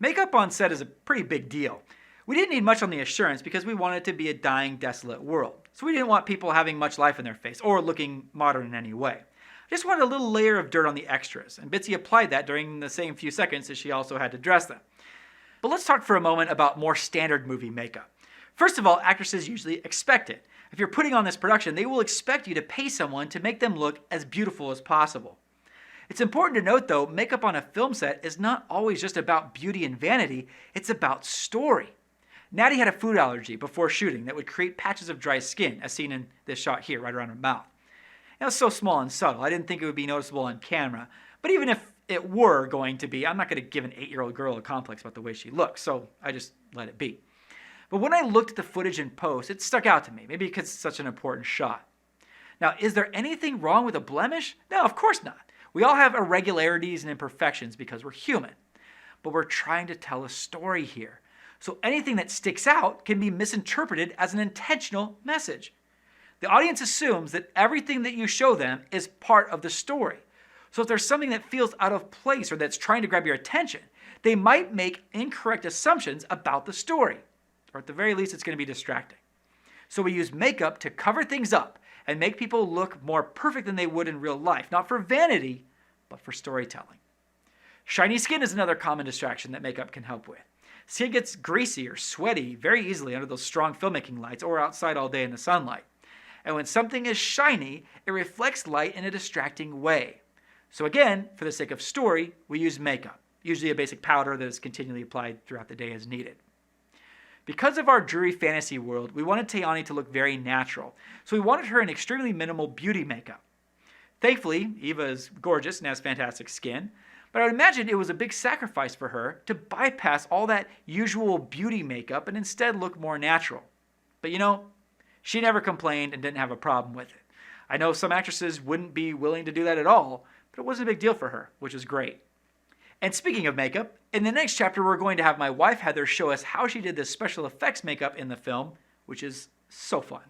Makeup on set is a pretty big deal. We didn't need much on the assurance because we wanted it to be a dying, desolate world. So we didn't want people having much life in their face or looking modern in any way. I just wanted a little layer of dirt on the extras, and Bitsy applied that during the same few seconds as she also had to dress them. But let's talk for a moment about more standard movie makeup. First of all, actresses usually expect it. If you're putting on this production, they will expect you to pay someone to make them look as beautiful as possible. It's important to note though, makeup on a film set is not always just about beauty and vanity, it's about story. Natty had a food allergy before shooting that would create patches of dry skin, as seen in this shot here, right around her mouth. It was so small and subtle, I didn't think it would be noticeable on camera, but even if it were going to be, I'm not going to give an 8-year-old girl a complex about the way she looks, so I just let it be. But when I looked at the footage in post, it stuck out to me, maybe because it's such an important shot. Now, is there anything wrong with a blemish? No, of course not. We all have irregularities and imperfections because we're human. But we're trying to tell a story here. So anything that sticks out can be misinterpreted as an intentional message. The audience assumes that everything that you show them is part of the story. So if there's something that feels out of place or that's trying to grab your attention, they might make incorrect assumptions about the story. Or at the very least, it's going to be distracting. So we use makeup to cover things up and make people look more perfect than they would in real life, not for vanity, but for storytelling. Shiny skin is another common distraction that makeup can help with. Skin gets greasy or sweaty very easily under those strong filmmaking lights or outside all day in the sunlight. And when something is shiny, it reflects light in a distracting way. So again, for the sake of story, we use makeup, usually a basic powder that is continually applied throughout the day as needed. Because of our dreary fantasy world, we wanted Tayani to look very natural, so we wanted her in extremely minimal beauty makeup. Thankfully, Eva is gorgeous and has fantastic skin, but I would imagine it was a big sacrifice for her to bypass all that usual beauty makeup and instead look more natural. But you know, she never complained and didn't have a problem with it. I know some actresses wouldn't be willing to do that at all, but it wasn't a big deal for her, which is great. And speaking of makeup, in the next chapter we're going to have my wife Heather show us how she did this special effects makeup in the film, which is so fun.